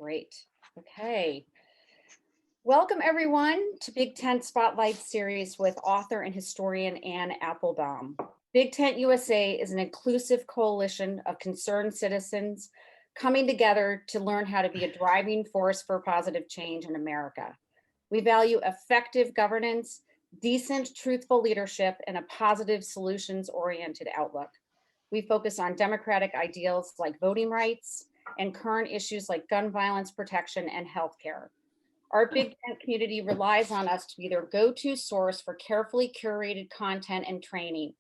Great. Okay. Welcome everyone to Big Tent Spotlight Series with author and historian Anne Applebaum. Big Tent USA is an inclusive coalition of concerned citizens coming together to learn how to be a driving force for positive change in America. We value effective governance, decent, truthful leadership, and a positive solutions-oriented outlook. We focus on democratic ideals like voting rights and current issues like gun violence protection and healthcare. Our Big Tent community relies on us to be their go-to source for carefully curated content and training,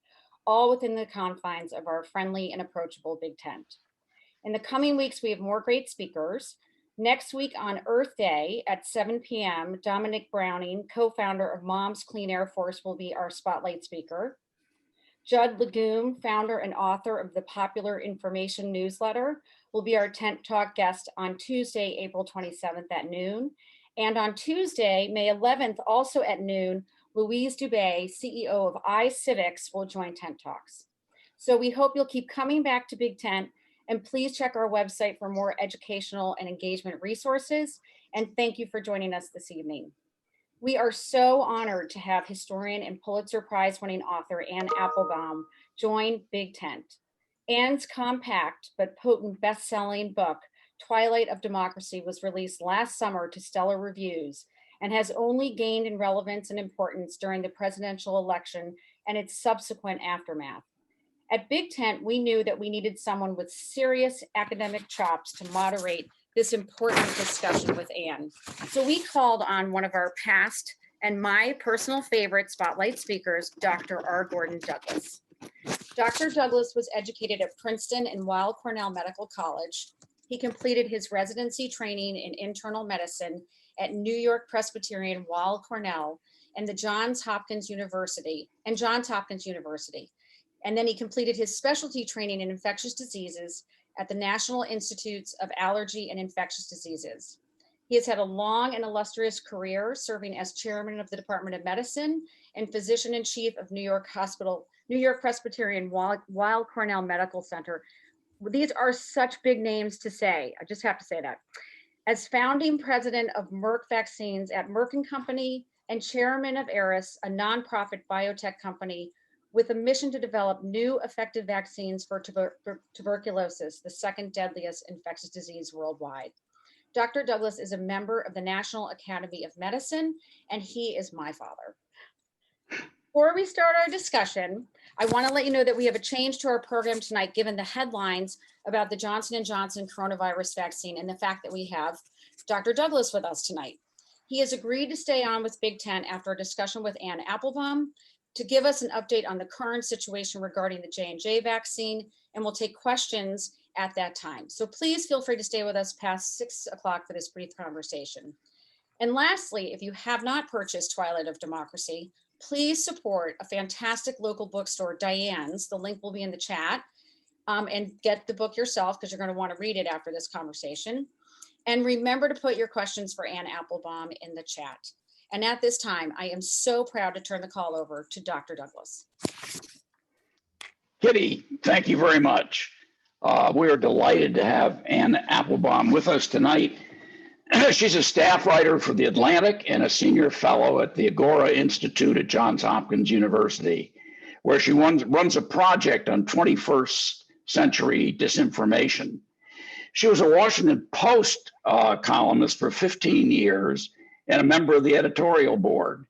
all within the confines of our friendly and approachable Big Tent. In the coming weeks, we have more great speakers. Next week on Earth Day at 7 p.m., Dominic Browning, co-founder of Moms Clean Air Force, will be our spotlight speaker. Judd Legume, founder and author of the popular information newsletter, will be our Tent Talk guest on Tuesday, April 27th at noon. And on Tuesday, May 11th, also at noon, Louise Dubé, CEO of Civics, will join Tent Talks. So we hope you'll keep coming back to Big Tent, and please check our website for more educational and engagement resources. And thank you for joining us this evening. We are so honored to have historian and Pulitzer Prize-winning author Anne Applebaum join Big Tent. Anne's compact but potent best-selling book, Twilight of Democracy, was released last summer to stellar reviews and has only gained in relevance and importance during the presidential election and its subsequent aftermath. At Big Tent, we knew that we needed someone with serious academic chops to moderate this important discussion with Anne. So we called on one of our past and my personal favorite spotlight speakers, Dr. R. Gordon Douglas. Dr. Douglas was educated at Princeton and Weill Cornell Medical College. He completed his residency training in internal medicine at New York Presbyterian Weill Cornell and Johns Hopkins University. And then he completed his specialty training in infectious diseases at the National Institutes of Allergy and Infectious Diseases. He has had a long and illustrious career serving as chairman of the Department of Medicine and physician-in-chief of New York Presbyterian Weill Cornell Medical Center. These are such big names to say. I just have to say that. As founding president of Merck Vaccines at Merck & Company and chairman of Eris, a nonprofit biotech company with a mission to develop new effective vaccines for tuberculosis, the second deadliest infectious disease worldwide. Dr. Douglas is a member of the National Academy of Medicine, and he is my father. Before we start our discussion, I want to let you know that we have a change to our program tonight, given the headlines about the Johnson & Johnson coronavirus vaccine and the fact that we have Dr. Douglas with us tonight. He has agreed to stay on with Big Tent after a discussion with Anne Applebaum to give us an update on the current situation regarding the J&J vaccine, and we'll take questions at that time. So please feel free to stay with us past 6 o'clock for this brief conversation. And lastly, if you have not purchased Twilight of Democracy, please support a fantastic local bookstore, Diane's. The link will be in the chat, and get the book yourself because you're going to want to read it after this conversation. And remember to put your questions for Anne Applebaum in the chat. And at this time, I am so proud to turn the call over to Dr. Douglas. Kitty, thank you very much. We are delighted to have Anne Applebaum with us tonight. She's a staff writer for The Atlantic and a senior fellow at the Agora Institute at Johns Hopkins University, where she runs a project on 21st century disinformation. She was a Washington Post columnist for 15 years and a member of the editorial board.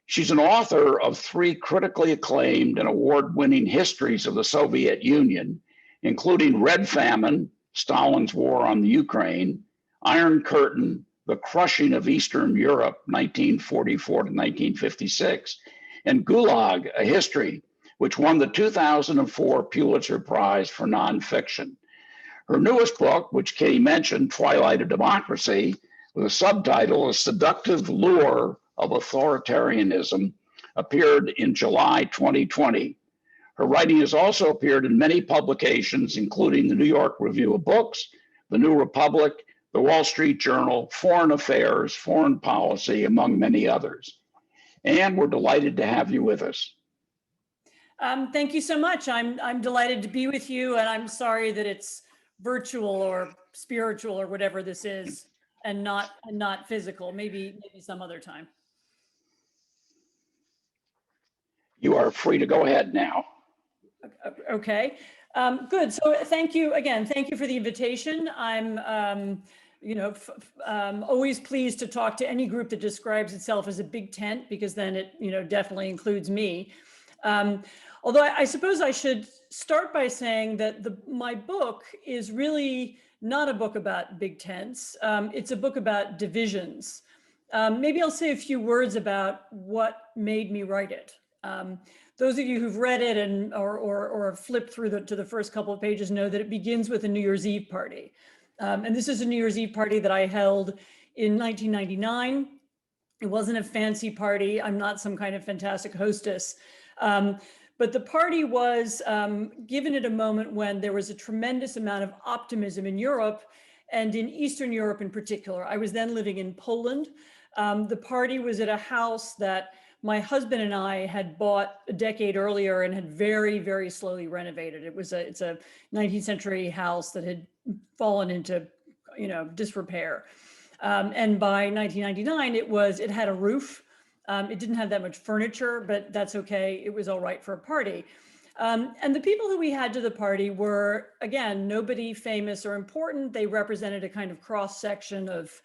She's an author of 3 critically acclaimed and award-winning histories of the Soviet Union, including Red Famine, Stalin's War on the Ukraine, Iron Curtain, The Crushing of Eastern Europe, 1944 to 1956, and Gulag, A History, which won the 2004 Pulitzer Prize for nonfiction. Her newest book, which Katie mentioned, Twilight of Democracy, with a subtitle, A Seductive Lure of Authoritarianism, appeared in July 2020. Her writing has also appeared in many publications, including the New York Review of Books, the New Republic, the Wall Street Journal, Foreign Affairs, Foreign Policy, among many others. And we're delighted to have you with us. Thank you so much. I'm delighted to be with you, and I'm sorry that it's virtual or spiritual or whatever this is, and not physical. Maybe some other time. You are free to go ahead now. Okay, good. So thank you again. Thank you for the invitation. I'm always pleased to talk to any group that describes itself as a big tent, because then it definitely includes me. Although I suppose I should start by saying that my book is really not a book about big tents. It's a book about divisions. Maybe I'll say a few words about what made me write it. Those of you who've read it and or flipped through to the first couple of pages know that it begins with a New Year's Eve party. And this is a New Year's Eve party that I held in 1999. It wasn't a fancy party. I'm not some kind of fantastic hostess. But the party was given at a moment when there was a tremendous amount of optimism in Europe, and in Eastern Europe in particular. I was then living in Poland. The party was at a house that my husband and I had bought a decade earlier and had very, very slowly renovated. It's a 19th century house that had fallen into, disrepair. And by 1999, it had a roof. It didn't have that much furniture, but that's okay. It was all right for a party. And the people who we had to the party were, again, nobody famous or important. They represented a kind of cross section of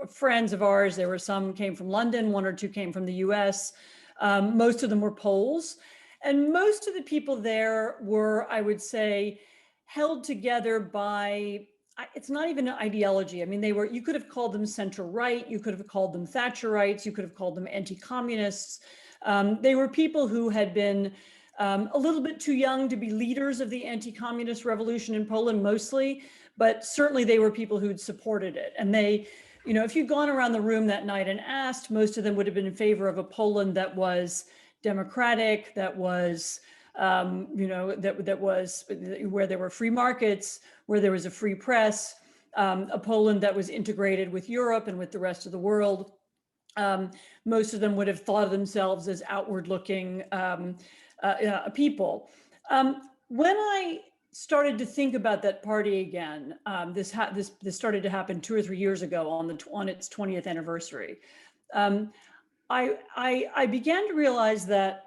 friends of ours. There were some came from London, one or two came from the US. Most of them were Poles. And most of the people there were, I would say, held together by, it's not even an ideology. I mean, you could have called them center-right, you could have called them Thatcherites, you could have called them anti-communists. They were people who had been a little bit too young to be leaders of the anti-communist revolution in Poland mostly, but certainly they were people who'd supported it. And they, if you'd gone around the room that night and asked, most of them would have been in favor of a Poland that was democratic, that was, that was where there were free markets, where there was a free press, a Poland that was integrated with Europe and with the rest of the world. Most of them would have thought of themselves as outward-looking people. When I started to think about that party again, this started to happen 2 or 3 years ago on its 20th anniversary. I began to realize that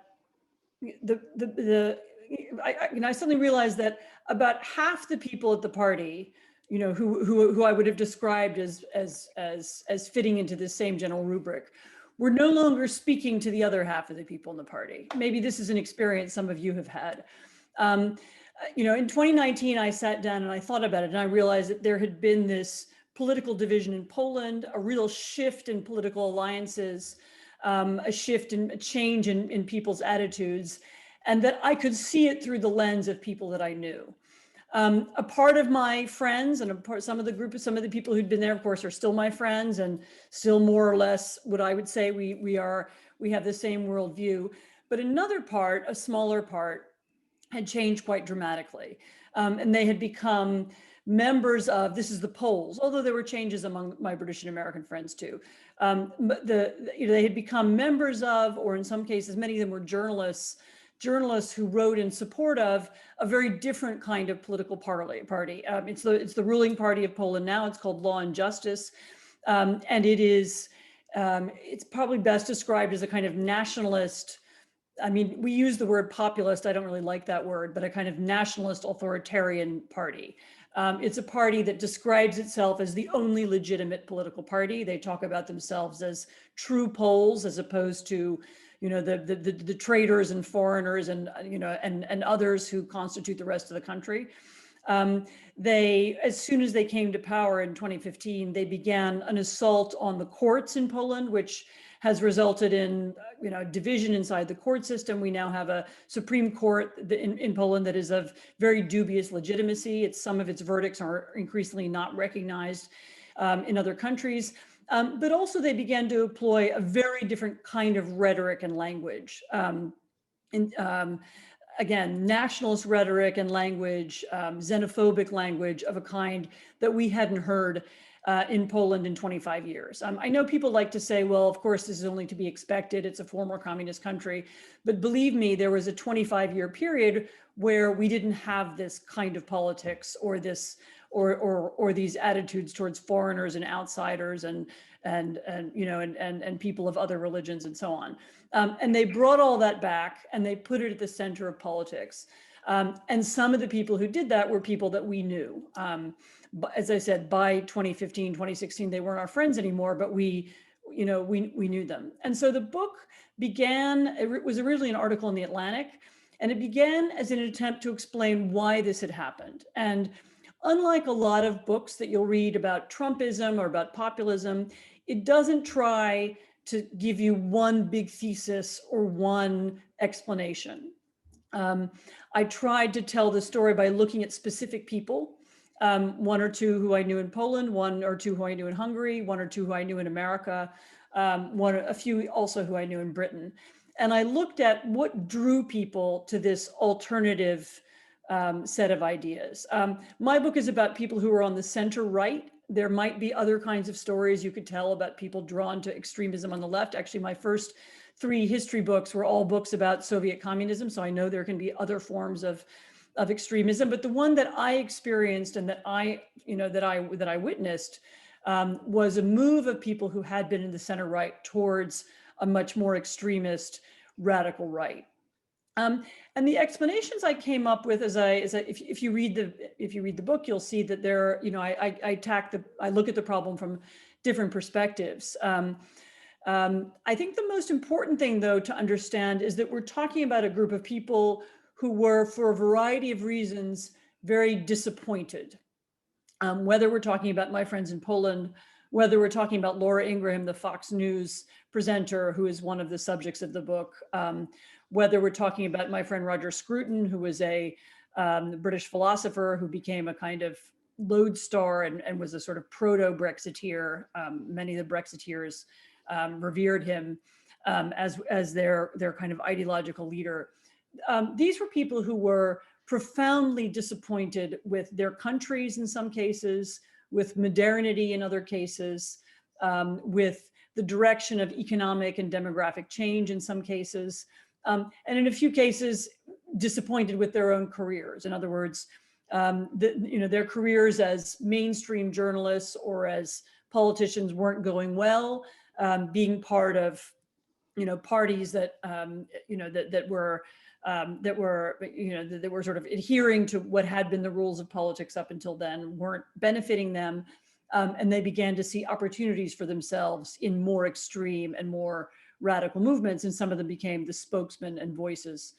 I suddenly realized that about half the people at the party, who I would have described as fitting into this same general rubric, were no longer speaking to the other half of the people in the party. Maybe this is an experience some of you have had. In 2019, I sat down and I thought about it, and I realized that there had been this political division in Poland, a real shift in political alliances, a change in people's attitudes, and that I could see it through the lens of people that I knew. A part of my friends and some of the people who'd been there, of course, are still my friends, and still more or less what I would say we have the same worldview. But another part, a smaller part, had changed quite dramatically. And they had become members of, this is the Poles, although there were changes among my British and American friends too. But they had become members of, or in some cases, many of them were journalists who wrote in support of a very different kind of political party. It's the ruling party of Poland now. It's called Law and Justice. And it's probably best described as a kind of nationalist. I mean, we use the word populist. I don't really like that word, but a kind of nationalist authoritarian party. It's a party that describes itself as the only legitimate political party. They talk about themselves as true Poles, as opposed to, the traitors and foreigners and others who constitute the rest of the country. As soon as they came to power in 2015, they began an assault on the courts in Poland, which has resulted in division inside the court system. We now have a Supreme Court in Poland that is of very dubious legitimacy. Some of its verdicts are increasingly not recognized in other countries. But also they began to employ a very different kind of rhetoric and language. Again, nationalist rhetoric and language, xenophobic language of a kind that we hadn't heard in Poland in 25 years. I know people like to say, well, of course, this is only to be expected. It's a former communist country. But believe me, there was a 25-year period where we didn't have this kind of politics or this or these attitudes towards foreigners and outsiders and people of other religions and so on. And they brought all that back and they put it at the center of politics. And some of the people who did that were people that we knew. As I said, by 2015, 2016, they weren't our friends anymore, but we knew them. And so the book began, it was originally an article in The Atlantic, and it began as an attempt to explain why this had happened. And unlike a lot of books that you'll read about Trumpism or about populism, it doesn't try to give you one big thesis or one explanation. I tried to tell the story by looking at specific people, one or two who I knew in Poland, one or two who I knew in Hungary, one or two who I knew in America, a few also who I knew in Britain. And I looked at what drew people to this alternative set of ideas. My book is about people who are on the center right. There might be other kinds of stories you could tell about people drawn to extremism on the left. Actually, my first 3 history books were all books about Soviet communism. So I know there can be other forms of extremism, but the one that I experienced and that I witnessed was a move of people who had been in the center right towards a much more extremist radical right. And the explanations I came up with, if you read the book, you'll see that there, I look at the problem from different perspectives. I think the most important thing, though, to understand is that we're talking about a group of people who were, for a variety of reasons, very disappointed. Whether we're talking about my friends in Poland, whether we're talking about Laura Ingraham, the Fox News presenter, who is one of the subjects of the book, whether we're talking about my friend Roger Scruton, who was a British philosopher who became a kind of lodestar and was a sort of proto-Brexiteer. Many of the Brexiteers revered him as their kind of ideological leader. These were people who were profoundly disappointed with their countries in some cases, with modernity in other cases, with the direction of economic and demographic change in some cases, and in a few cases, disappointed with their own careers. In other words, their careers as mainstream journalists or as politicians weren't going well, being part of, parties that were sort of adhering to what had been the rules of politics up until then, weren't benefiting them, and they began to see opportunities for themselves in more extreme and more radical movements, and some of them became the spokesmen and voices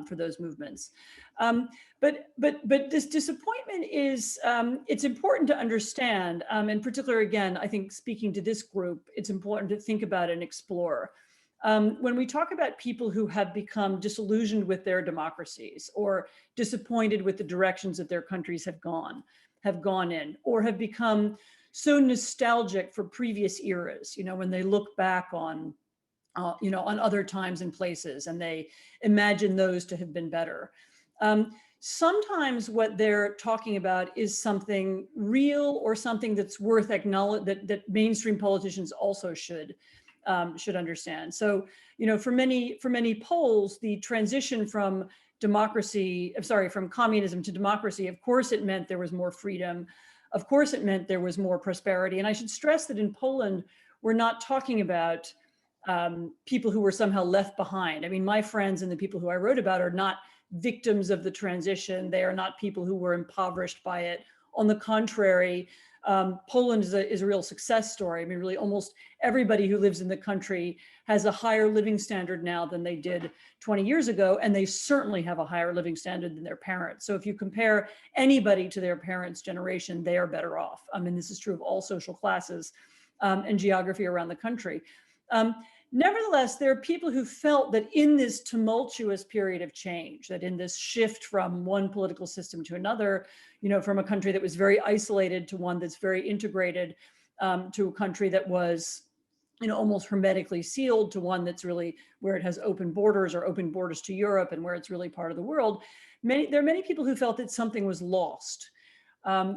for those movements. But this disappointment is, it's important to understand, in particular, again, I think speaking to this group, it's important to think about and explore. When we talk about people who have become disillusioned with their democracies or disappointed with the directions that their countries have gone in, or have become so nostalgic for previous eras, when they look back on other times and places, and they imagine those to have been better. Sometimes what they're talking about is something real or something that's worth acknowledging, that mainstream politicians also should understand. So, for many Poles, the transition from communism to democracy, of course, it meant there was more freedom. Of course, it meant there was more prosperity. And I should stress that in Poland, we're not talking about people who were somehow left behind. I mean, my friends and the people who I wrote about are not victims of the transition. They are not people who were impoverished by it. On the contrary, Poland is a real success story. I mean, really almost everybody who lives in the country has a higher living standard now than they did 20 years ago, and they certainly have a higher living standard than their parents. So if you compare anybody to their parents' generation, they are better off. I mean, this is true of all social classes and geography around the country. Nevertheless, there are people who felt that in this tumultuous period of change, that in this shift from one political system to another, from a country that was very isolated to one that's very integrated, to a country that was, almost hermetically sealed to one that's really where it has open borders or open borders to Europe and where it's really part of the world. There are many people who felt that something was lost,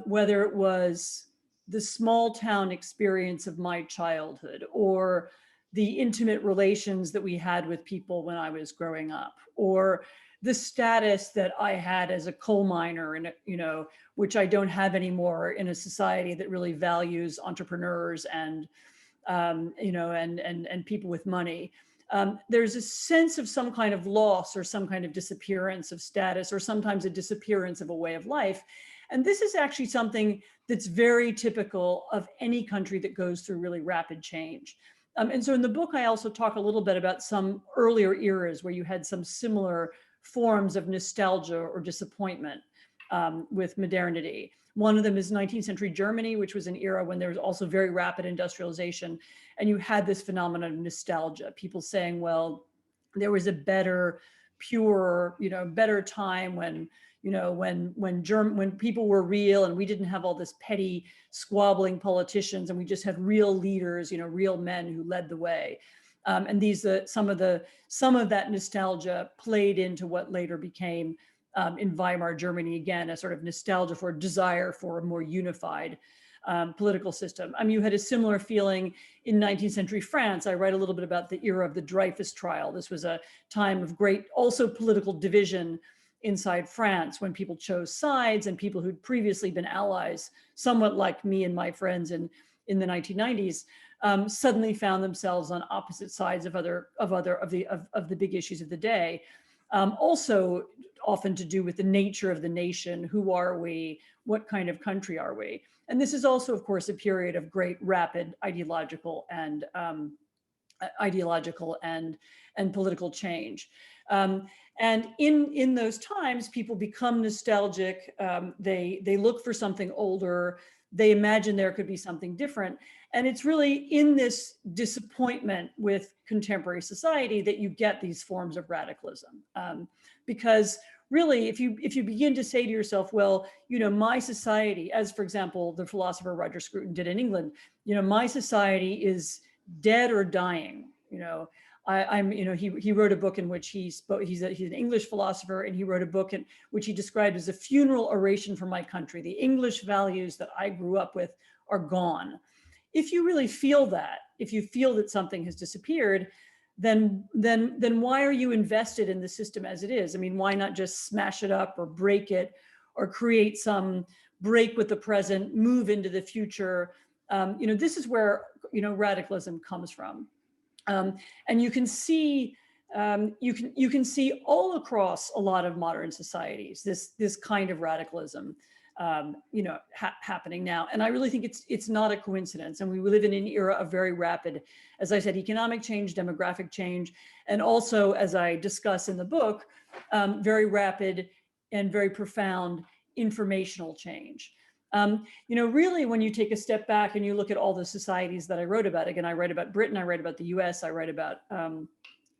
whether it was the small town experience of my childhood, or the intimate relations that we had with people when I was growing up, or the status that I had as a coal miner, and which I don't have anymore in a society that really values entrepreneurs and and people with money. There's a sense of some kind of loss or some kind of disappearance of status, or sometimes a disappearance of a way of life. And this is actually something that's very typical of any country that goes through really rapid change. And so in the book, I also talk a little bit about some earlier eras where you had some similar forms of nostalgia or disappointment with modernity. One of them is 19th century Germany, which was an era when there was also very rapid industrialization. And you had this phenomenon of nostalgia, people saying, well, there was a better, pure, better time when, when people were real and we didn't have all this petty squabbling politicians, and we just had real leaders, real men who led the way. And these some of that nostalgia played into what later became in Weimar Germany, again, a sort of nostalgia for a desire for a more unified political system. You had a similar feeling in 19th century France. I write a little bit about the era of the Dreyfus trial. This was a time of great, also political division inside France, when people chose sides, and people who'd previously been allies, somewhat like me and my friends in the 1990s, suddenly found themselves on opposite sides of the big issues of the day. Also often to do with the nature of the nation. Who are we? What kind of country are we? And this is also, of course, a period of great rapid ideological and political change. And in those times, people become nostalgic. They look for something older. They imagine there could be something different. And it's really in this disappointment with contemporary society that you get these forms of radicalism. Because really, if you begin to say to yourself, well, my society, as for example, the philosopher Roger Scruton did in England, my society is dead or dying. He wrote a book in which he spoke. He's an English philosopher, and he wrote a book in which he described as a funeral oration for my country. The English values that I grew up with are gone. If you really feel that, if you feel that something has disappeared, then why are you invested in the system as it is? Why not just smash it up or break it, or create some break with the present, move into the future? This is where radicalism comes from. And you can see you can see all across a lot of modern societies this kind of radicalism happening now. And I really think it's not a coincidence. And we live in an era of very rapid, as I said, economic change, demographic change, and also, as I discuss in the book, very rapid and very profound informational change. Really, when you take a step back and you look at all the societies that I wrote about, again, I write about Britain, I write about the US, I write about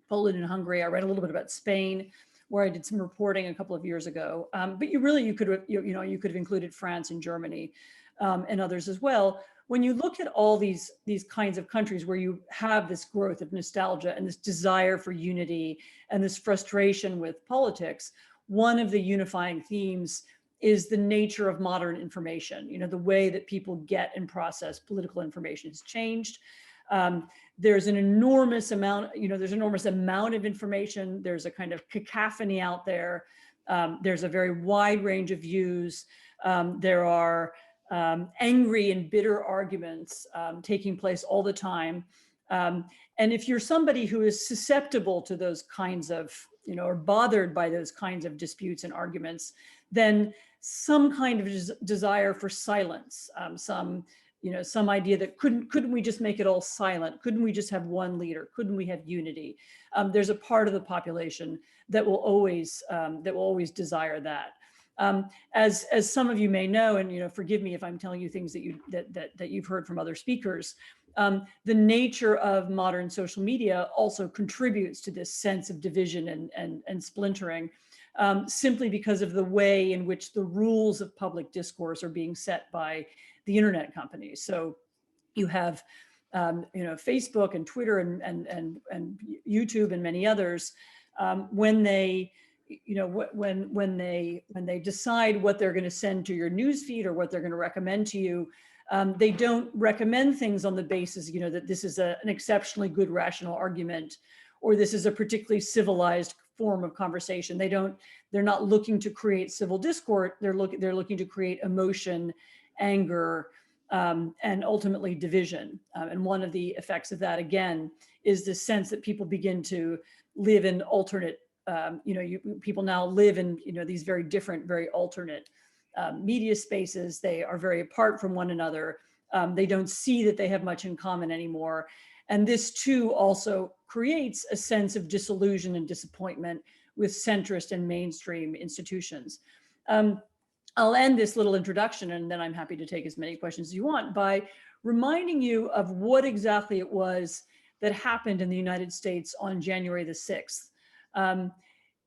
Poland and Hungary, I write a little bit about Spain, where I did some reporting a couple of years ago. But you could have included France and Germany and others as well. When you look at all these kinds of countries where you have this growth of nostalgia and this desire for unity and this frustration with politics, one of the unifying themes is the nature of modern information. The way that people get and process political information has changed. There's an enormous amount, of information. There's a kind of cacophony out there. There's a very wide range of views. There are angry and bitter arguments taking place all the time. And if you're somebody who is susceptible to those kinds of, or bothered by those kinds of disputes and arguments, then some kind of desire for silence, some idea that couldn't we just make it all silent? Couldn't we just have one leader? Couldn't we have unity? There's a part of the population that will always desire that. As some of you may know, and forgive me if I'm telling you things that you've heard from other speakers, the nature of modern social media also contributes to this sense of division and splintering. Simply because of the way in which the rules of public discourse are being set by the internet companies. So you have, Facebook and Twitter and YouTube and many others, when they decide what they're going to send to your newsfeed or what they're going to recommend to you, They don't recommend things on the basis, that this is an exceptionally good rational argument, or this is a particularly civilized form of conversation. They're not looking to create civil discourse. They're looking to create emotion, anger, and ultimately division. And one of the effects of that, again, is this sense that people begin to live in alternate, people now live in, these very different, very alternate media spaces. They are very apart from one another. They don't see that they have much in common anymore. And this too also creates a sense of disillusion and disappointment with centrist and mainstream institutions. I'll end this little introduction, and then I'm happy to take as many questions as you want, by reminding you of what exactly it was that happened in the United States on January the 6th.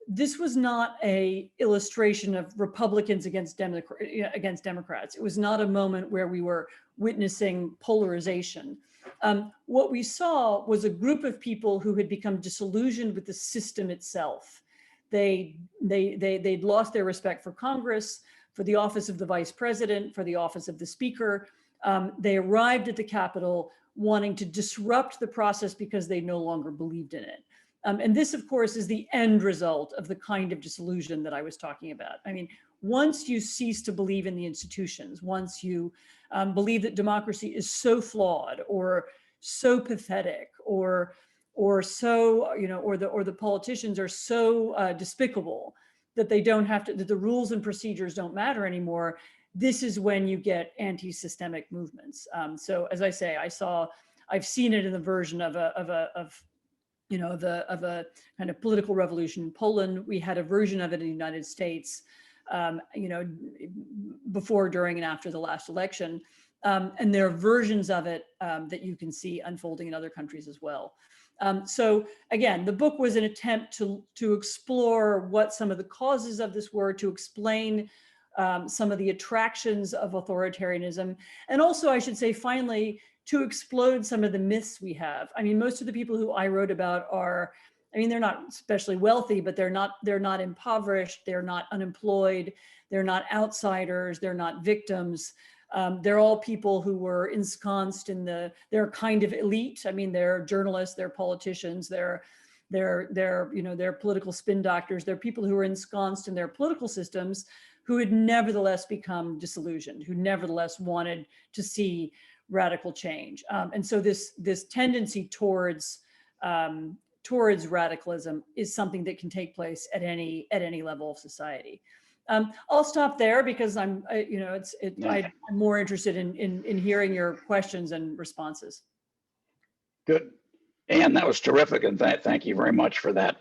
This was not an illustration of Republicans against Democrats. It was not a moment where we were witnessing polarization. What we saw was a group of people who had become disillusioned with the system itself. They'd lost their respect for Congress, for the office of the vice president, for the office of the speaker. They arrived at the Capitol wanting to disrupt the process because they no longer believed in it. And this, of course, is the end result of the kind of disillusion that I was talking about. I mean, once you cease to believe in the institutions, once you believe that democracy is so flawed or so pathetic or so, or the politicians are so despicable that they don't have to, that the rules and procedures don't matter anymore, this is when you get anti-systemic movements. So as I say, I've seen it in the version of a kind of political revolution in Poland. We had a version of it in the United States, before, during, and after the last election. And there are versions of it that you can see unfolding in other countries as well. So again, the book was an attempt to explore what some of the causes of this were, to explain some of the attractions of authoritarianism, and also, I should say, finally, to explode some of the myths we have. I mean, most of the people who I wrote about are, I mean, they're not especially wealthy, but they're not impoverished, they're not unemployed, they're not outsiders, they're not victims. They're all people who were ensconced in they're kind of elite. I mean, they're journalists, they're politicians, they're political spin doctors. They're people who are ensconced in their political systems who had nevertheless become disillusioned, who nevertheless wanted to see radical change. And so this tendency towards radicalism is something that can take place at any level of society. I'll stop there because I'm more interested in hearing your questions and responses. Good. Anne, that was terrific, and thank you very much for that.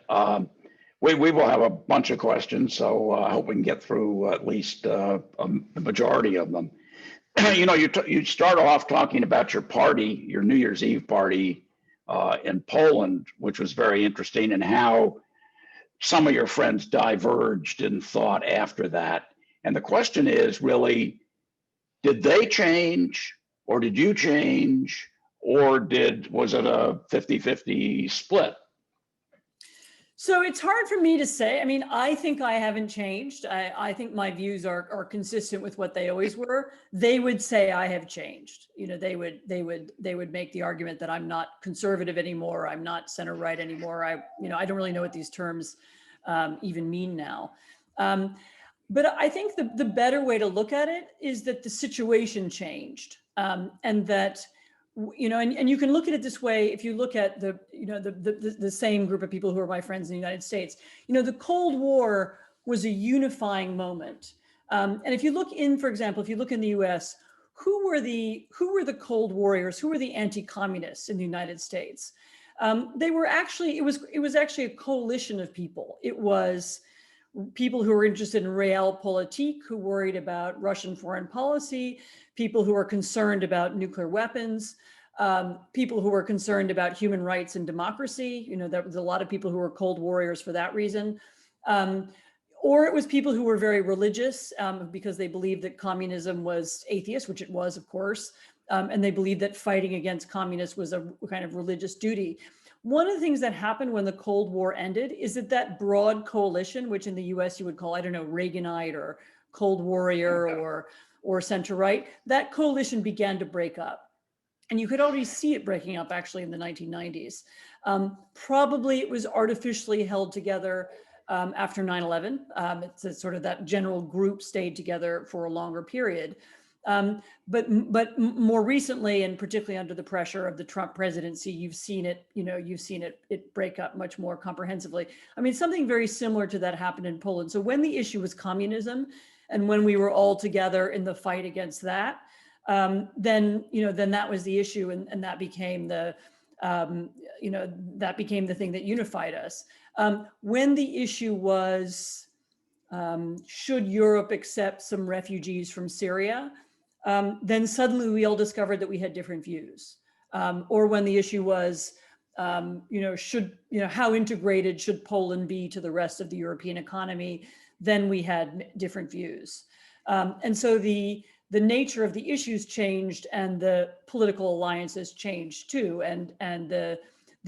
We will have a bunch of questions, so I hope we can get through at least the majority of them. You start off talking about your party, your New Year's Eve party in Poland, which was very interesting, and how some of your friends diverged in thought after that. And the question is really, did they change, or did you change, or was it a 50-50 split? So it's hard for me to say. I mean, I think I haven't changed. I think my views are consistent with what they always were. They would say I have changed. They would make the argument that I'm not conservative anymore. I'm not center right anymore. I don't really know what these terms even mean now. But I think the better way to look at it is that the situation changed, and that, and you can look at it this way. If you look at the same group of people who are my friends in the United States, the Cold War was a unifying moment. And if you look for example, if you look in the US, who were the Cold Warriors? Who were the anti-communists in the United States? They were actually, it was actually a coalition of people. It was people who were interested in realpolitik, who worried about Russian foreign policy, people who were concerned about nuclear weapons, people who were concerned about human rights and democracy. There was a lot of people who were Cold Warriors for that reason. Or it was people who were very religious because they believed that communism was atheist, which it was, of course. And they believed that fighting against communists was a kind of religious duty. One of the things that happened when the Cold War ended is that broad coalition, which in the US you would call, I don't know, Reaganite or cold warrior or center-right, that coalition began to break up. And you could already see it breaking up actually in the 1990s. Probably it was artificially held together after 9/11. It's a sort of that general group stayed together for a longer period. But more recently, and particularly under the pressure of the Trump presidency, you've seen it, it break up much more comprehensively. I mean, something very similar to that happened in Poland. So when the issue was communism, and when we were all together in the fight against that, then that was the issue, and that became the thing that unified us. When the issue was, should Europe accept some refugees from Syria, then suddenly we all discovered that we had different views. Or when the issue was, how integrated should Poland be to the rest of the European economy, then we had different views. And so the nature of the issues changed, and the political alliances changed too, and the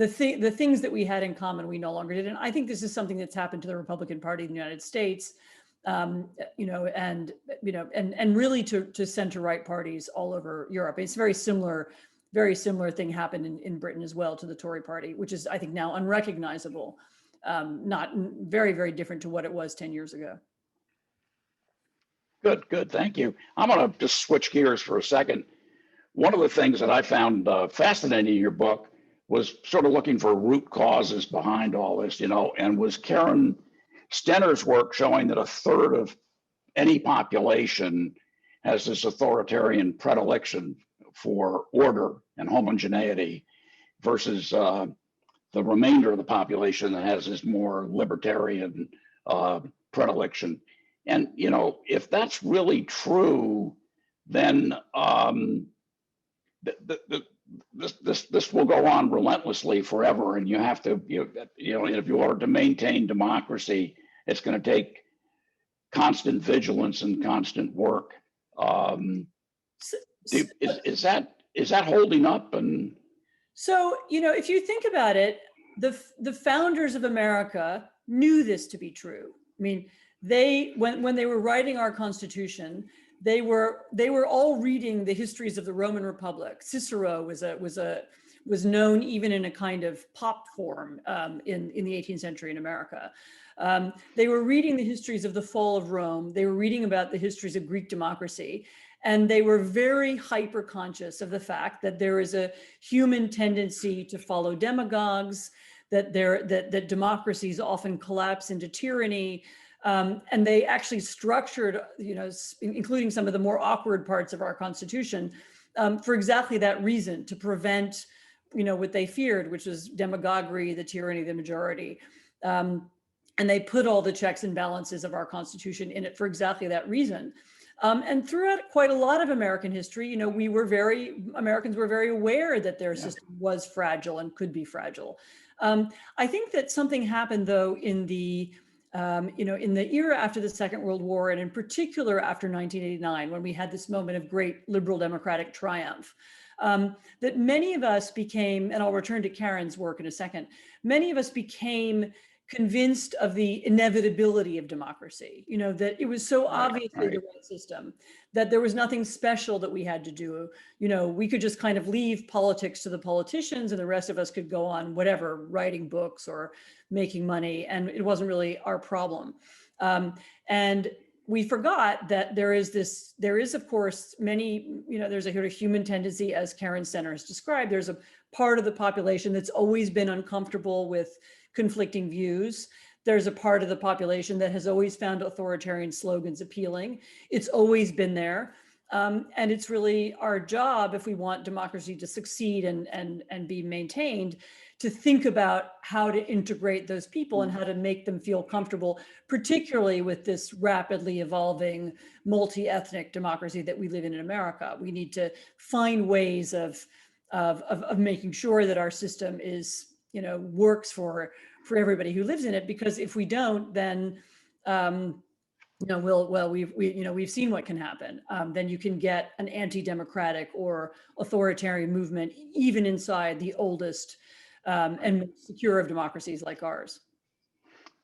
things that we had in common we no longer did. And I think this is something that's happened to the Republican Party in the United States, and really to center-right parties all over Europe. It's very similar thing happened in Britain as well to the Tory party, which is, I think, now unrecognizable, not very, very different to what it was 10 years ago. Good. Thank you. I'm going to just switch gears for a second. One of the things that I found fascinating in your book was sort of looking for root causes behind all this, and was Karen Stenner's work showing that a third of any population has this authoritarian predilection for order and homogeneity versus the remainder of the population that has this more libertarian predilection. And, if that's really true, then this will go on relentlessly forever. And you have to, if you are to maintain democracy, it's going to take constant vigilance and constant work. Is that holding up? And so, if you think about it, the founders of America knew this to be true. I mean, when they were writing our Constitution, they were all reading the histories of the Roman Republic. Cicero was known even in a kind of pop form in the 18th century in America. They were reading the histories of the fall of Rome. They were reading about the histories of Greek democracy. And they were very hyper conscious of the fact that there is a human tendency to follow demagogues, that democracies often collapse into tyranny. And they actually structured, including some of the more awkward parts of our Constitution, for exactly that reason, to prevent, what they feared, which was demagoguery, the tyranny of the majority. And they put all the checks and balances of our Constitution in it for exactly that reason. And throughout quite a lot of American history, Americans were very aware that their system was fragile and could be fragile. I think that something happened, though, in the era after the Second World War, and in particular after 1989, when we had this moment of great liberal democratic triumph, that many of us became, and I'll return to Karen's work in a second, many of us became convinced of the inevitability of democracy, that it was so obviously the right system, that there was nothing special that we had to do. We could just kind of leave politics to the politicians, and the rest of us could go on whatever, writing books or making money, and it wasn't really our problem. And we forgot that there is, of course, there's a sort of human tendency, as Karen Stenner has described. There's a part of the population that's always been uncomfortable with conflicting views. There's a part of the population that has always found authoritarian slogans appealing. It's always been there. And it's really our job, if we want democracy to succeed and be maintained, to think about how to integrate those people and how to make them feel comfortable, particularly with this rapidly evolving multi-ethnic democracy that we live in America. We need to find ways of making sure that our system is, works for everybody who lives in it, because if we don't, then we've seen what can happen. Then you can get an anti-democratic or authoritarian movement even inside the oldest and most secure of democracies like ours.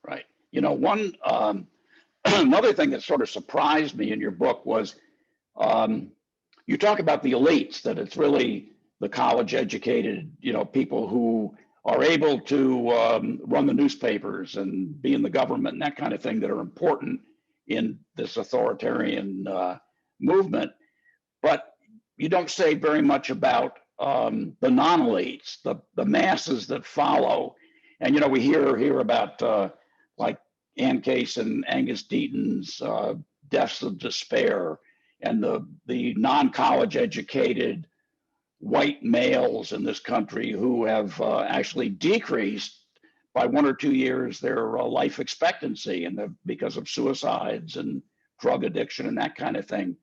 Right. One another thing that sort of surprised me in your book was you talk about the elites, that it's really the college educated, people who are able to run the newspapers and be in the government and that kind of thing that are important in this authoritarian movement. But you don't say very much about the non-elites, the masses that follow. And, we hear about like Anne Case and Angus Deaton's deaths of despair, and the non-college educated white males in this country who have actually decreased by 1 or 2 years their life expectancy, and because of suicides and drug addiction and that kind of thing.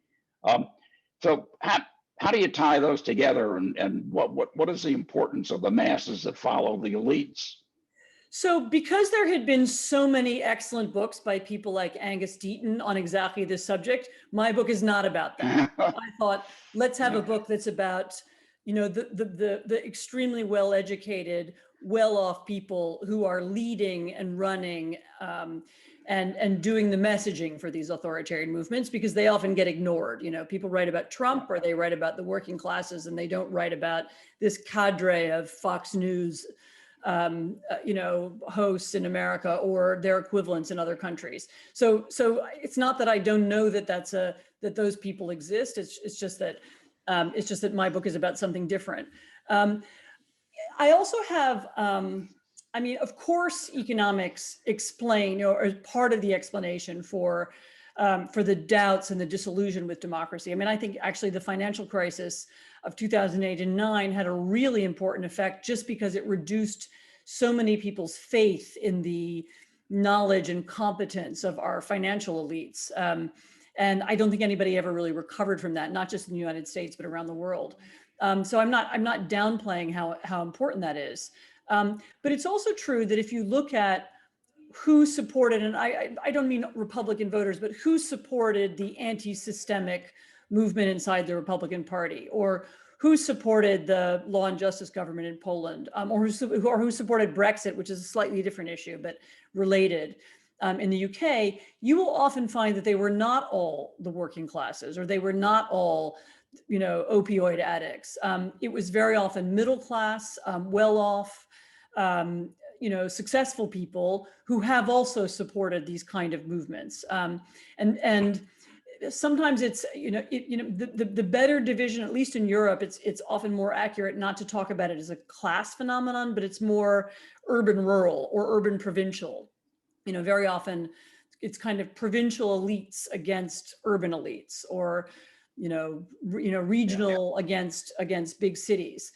So how do you tie those together, and what is the importance of the masses that follow the elites? So because there had been so many excellent books by people like Angus Deaton on exactly this subject, my book is not about that. I thought, let's have a book that's about, the extremely well-educated, well-off people who are leading and running and doing the messaging for these authoritarian movements, because they often get ignored. People write about Trump, or they write about the working classes, and they don't write about this cadre of Fox News hosts in America or their equivalents in other countries. So it's not that I don't know that that those people exist. It's just that my book is about something different. I also have, of course, economics explain, or is part of the explanation for the doubts and the disillusion with democracy. I think actually the financial crisis of 2008 and 9 had a really important effect, just because it reduced so many people's faith in the knowledge and competence of our financial elites. And I don't think anybody ever really recovered from that, not just in the United States, but around the world. So I'm not downplaying how important that is. But it's also true that if you look at who supported, and I don't mean Republican voters, but who supported the anti-systemic movement inside the Republican Party, or who supported the law and justice government in Poland, or who supported Brexit, which is a slightly different issue, but related. In the UK, you will often find that they were not all the working classes, or they were not all, opioid addicts. It was very often middle class, well-off, successful people who have also supported these kind of movements. And sometimes it's, the better division, at least in Europe, it's often more accurate not to talk about it as a class phenomenon, but it's more urban-rural or urban-provincial. Very often it's kind of provincial elites against urban elites, or, regional against big cities.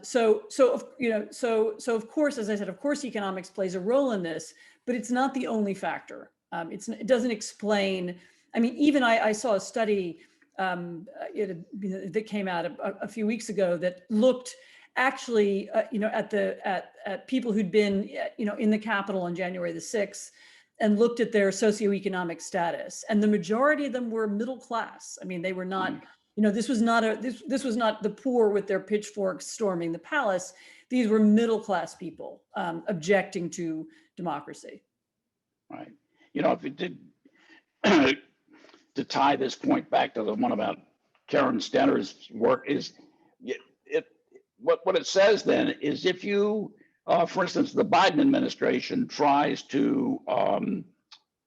So of course, as I said, of course, economics plays a role in this, but it's not the only factor. It doesn't explain. Even I saw a study that came out a few weeks ago that looked actually, at people who'd been, in the Capitol on January the 6th, and looked at their socioeconomic status, and the majority of them were middle class. They were not. This was not the poor with their pitchforks storming the palace. These were middle class people objecting to democracy. Right. If it did to tie this point back to the one about Karen Stenner's work, is what it says then is, if you, for instance, the Biden administration tries to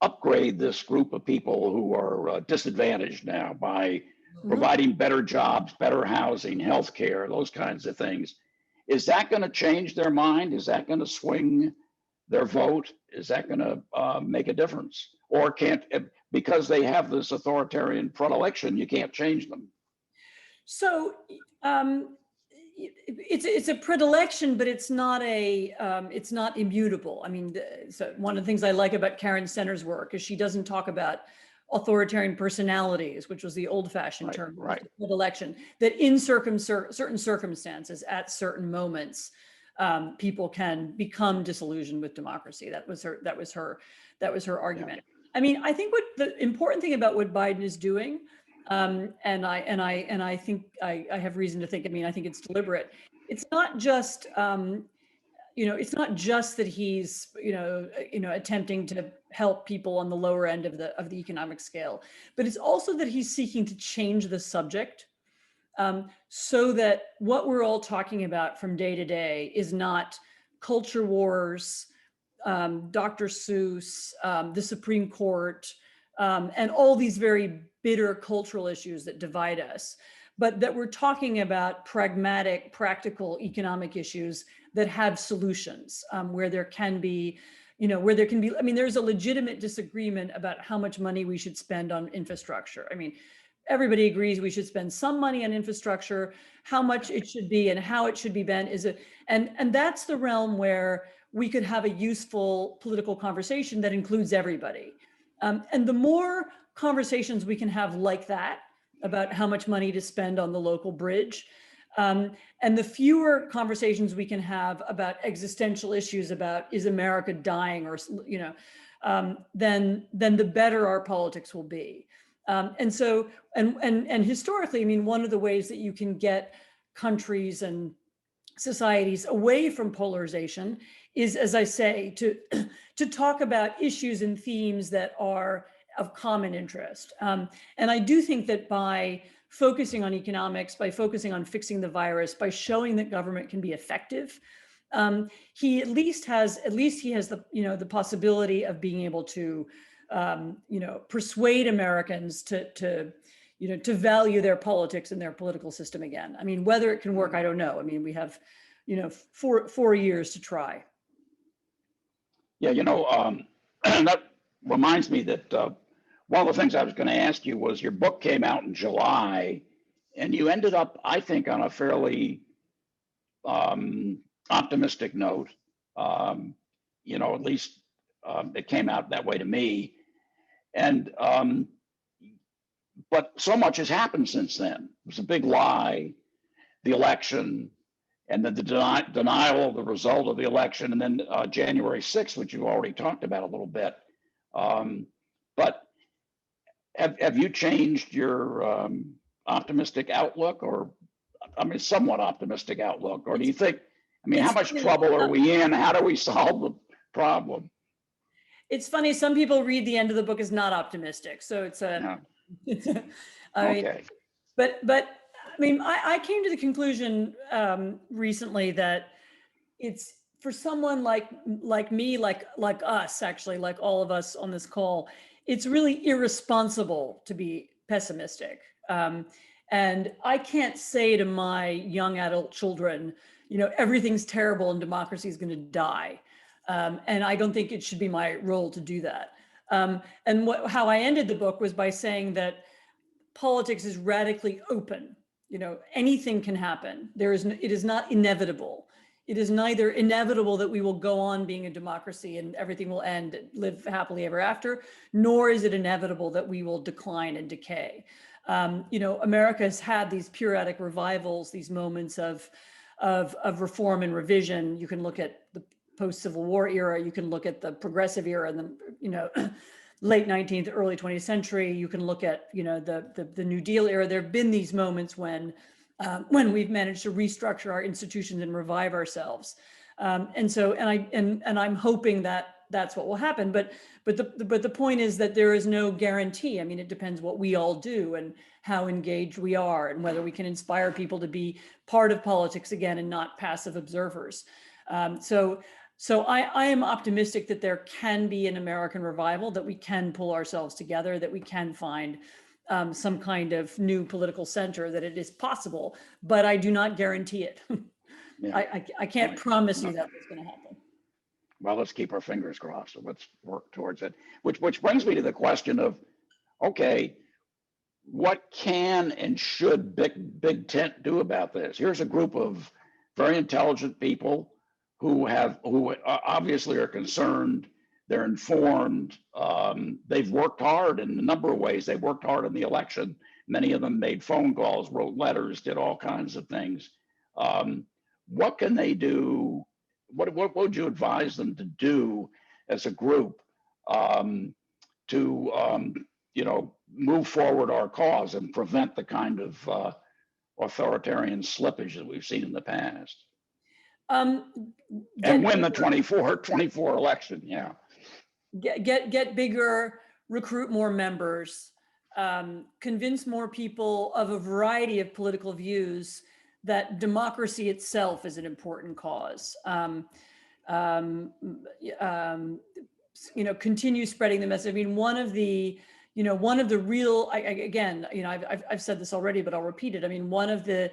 upgrade this group of people who are disadvantaged now by providing better jobs, better housing, healthcare, those kinds of things, is that going to change their mind? Is that going to swing their vote? Is that going to make a difference? Or because they have this authoritarian predilection, you can't change them? So it's a predilection, but it's not immutable. So one of the things I like about Karen Stenner's work is she doesn't talk about authoritarian personalities, which was the old-fashioned term, right. Predilection, that in certain circumstances, at certain moments, people can become disillusioned with democracy. That was her argument. Yeah. I think what the important thing about what Biden is doing, and I think I have reason to think, I think it's deliberate. It's not just it's not just that he's, attempting to help people on the lower end of the economic scale, but it's also that he's seeking to change the subject, so that what we're all talking about from day to day is not culture wars, Dr. Seuss, the Supreme Court, and all these very bitter cultural issues that divide us, but that we're talking about pragmatic, practical economic issues that have solutions, where there can be, I mean, there's a legitimate disagreement about how much money we should spend on infrastructure. I mean, everybody agrees we should spend some money on infrastructure. How much it should be and how it should be spent and that's the realm where we could have a useful political conversation that includes everybody. And the more conversations we can have like that about how much money to spend on the local bridge, and the fewer conversations we can have about existential issues about is America dying, or then the better our politics will be. And so, and historically, I mean, one of the ways that you can get countries and societies away from polarization is, as I say, to talk about issues and themes that are of common interest. And I do think that by focusing on economics, by focusing on fixing the virus, by showing that government can be effective, he at least has the, the possibility of being able to, persuade Americans to value their politics and their political system again. I mean, whether it can work, I don't know. I mean, we have, 4 years to try. Yeah, that reminds me that one of the things I was going to ask you was your book came out in July, and you ended up, I think, on a fairly optimistic note. At least it came out that way to me. And but so much has happened since then. It was a big lie, the election, and then the denial of the result of the election, and then January 6th, which you already talked about a little bit. But have you changed your optimistic outlook, or somewhat optimistic outlook, or do you think? How much trouble are we in? How do we solve the problem? It's funny. Some people read the end of the book as not optimistic, so it's okay. But I came to the conclusion recently that it's, for someone like me, like us, actually, like all of us on this call, it's really irresponsible to be pessimistic. And I can't say to my young adult children, everything's terrible and democracy is going to die. And I don't think it should be my role to do that. And how I ended the book was by saying that politics is radically open. Anything can happen. It is not inevitable. It is neither inevitable that we will go on being a democracy and everything will end, live happily ever after, nor is it inevitable that we will decline and decay. America has had these periodic revivals, these moments of reform and revision. You can look at the post-Civil War era, you can look at the progressive era in the late 19th, early 20th century. You can look at the New Deal era. There have been these moments when we've managed to restructure our institutions and revive ourselves. And I'm hoping that that's what will happen. But the point is that there is no guarantee. It depends what we all do and how engaged we are, and whether we can inspire people to be part of politics again and not passive observers. So I am optimistic that there can be an American revival, that we can pull ourselves together, that we can find some kind of new political center, that it is possible, but I do not guarantee it. Yeah. I can't promise you that it's going to happen. Well, let's keep our fingers crossed. So let's work towards it. Which brings me to the question of, okay, what can and should Big Tent do about this? Here's a group of very intelligent people who obviously are concerned. They're informed. They've worked hard in a number of ways. They worked hard in the election. Many of them made phone calls, wrote letters, did all kinds of things. What can they do? What would you advise them to do as a group to move forward our cause and prevent the kind of authoritarian slippage that we've seen in the past? And win the 24 election, yeah. Get bigger, recruit more members, convince more people of a variety of political views that democracy itself is an important cause. Continue spreading the message. I mean, one of the real, again, I've said this already, but I'll repeat it. I mean, one of the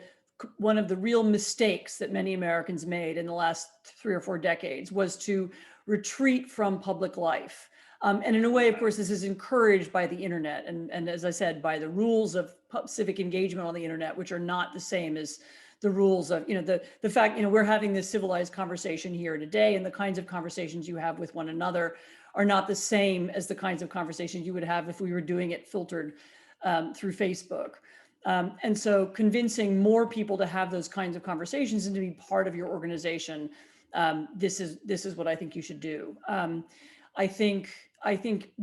real mistakes that many Americans made in the last 3 or 4 decades was to retreat from public life. And in a way, of course, this is encouraged by the internet. And as I said, by the rules of civic engagement on the internet, which are not the same as the rules of, the fact, we're having this civilized conversation here today, and the kinds of conversations you have with one another are not the same as the kinds of conversations you would have if we were doing it filtered through Facebook. And so convincing more people to have those kinds of conversations and to be part of your organization, this is what I think you should do. I think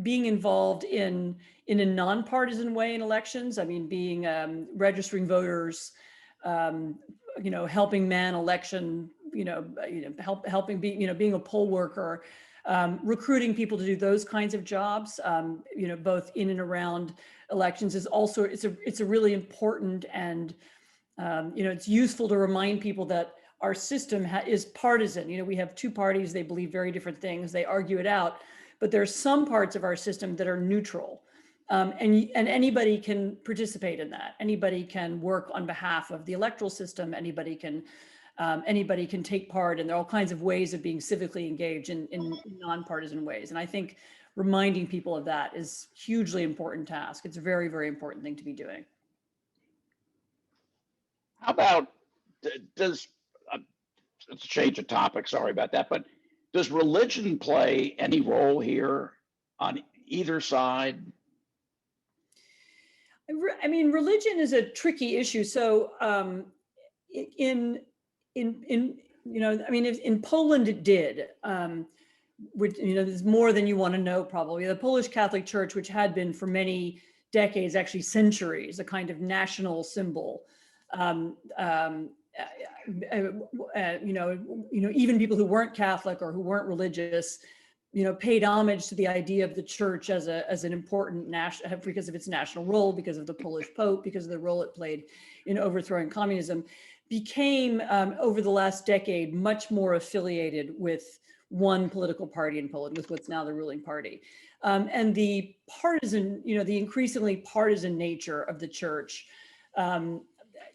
being involved in a nonpartisan way in elections, I mean, being registering voters, helping man election, helping be, being a poll worker, recruiting people to do those kinds of jobs, both in and around elections is also, it's a really important, and, it's useful to remind people that our system is partisan. We have 2 parties, they believe very different things, they argue it out, but there are some parts of our system that are neutral. And anybody can participate in that. Anybody can work on behalf of the electoral system. Anybody can take part, and there are all kinds of ways of being civically engaged in nonpartisan ways. And I think reminding people of that is hugely important task. It's a very, very important thing to be doing. How about, let's change the topic, sorry about that, but does religion play any role here on either side? I mean, religion is a tricky issue. So in Poland it did, which, there's more than you want to know probably. The Polish Catholic Church, which had been for many decades, actually centuries, a kind of national symbol. Even people who weren't Catholic or who weren't religious, paid homage to the idea of the church as an important national, because of its national role, because of the Polish Pope, because of the role it played in overthrowing communism, became over the last decade much more affiliated with one political party in Poland, with what's now the ruling party. And the partisan, the increasingly partisan nature of the church,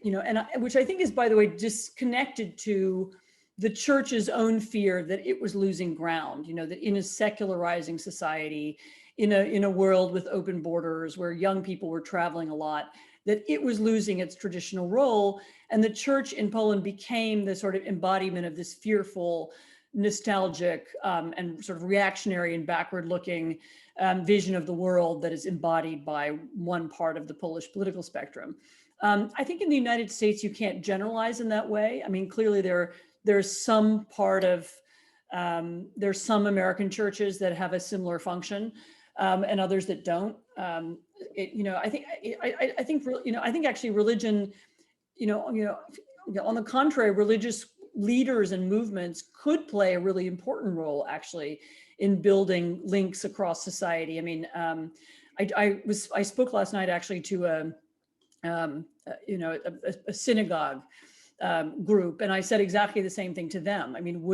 which I think is, by the way, disconnected to the church's own fear that it was losing ground, that in a secularizing society, in a world with open borders where young people were traveling a lot, that it was losing its traditional role. And the church in Poland became the sort of embodiment of this fearful, nostalgic, and sort of reactionary and backward looking vision of the world that is embodied by one part of the Polish political spectrum. I think in the United States, you can't generalize in that way. I mean, clearly there's some American churches that have a similar function, and others that don't. I think actually religion, on the contrary, religious leaders and movements could play a really important role actually in building links across society. I mean, I spoke last night actually to a synagogue group, and I said exactly the same thing to them. I mean,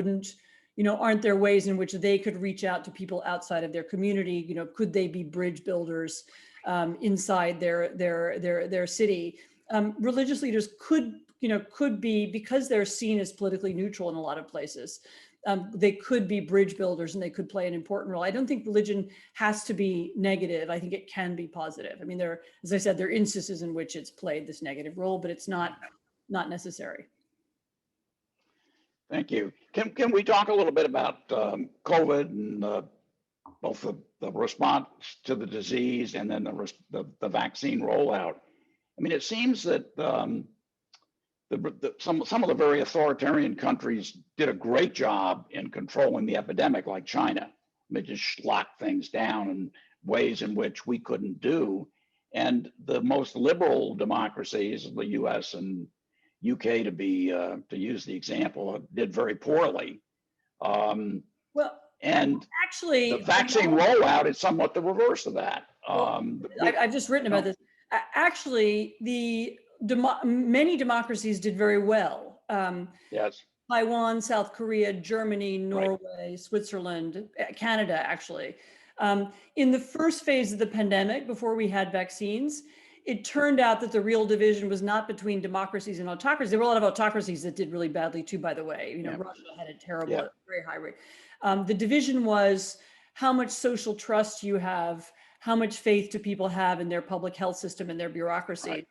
aren't there ways in which they could reach out to people outside of their community? Could they be bridge builders inside their city? Religious leaders could be, because they're seen as politically neutral in a lot of places, they could be bridge builders and they could play an important role. I don't think religion has to be negative. I think it can be positive. I mean, as I said, there are instances in which it's played this negative role, but it's not necessary. Thank you. Can we talk a little bit about COVID and both the response to the disease and then the vaccine rollout? I mean, it seems that some of the very authoritarian countries did a great job in controlling the epidemic, like China. They just locked things down in ways in which we couldn't do. And the most liberal democracies, the US and UK to be, to use the example, did very poorly. Well, And the actually, vaccine rollout is somewhat the reverse of that. I've just written about this. Actually, many democracies did very well. Yes. Taiwan, South Korea, Germany, Norway, Switzerland, Canada, actually. In the first phase of the pandemic, before we had vaccines, it turned out that the real division was not between democracies and autocracies. There were a lot of autocracies that did really badly too, by the way. You know, Russia had a terrible, very high rate. The division was how much social trust you have, how much faith do people have in their public health system and their bureaucracy.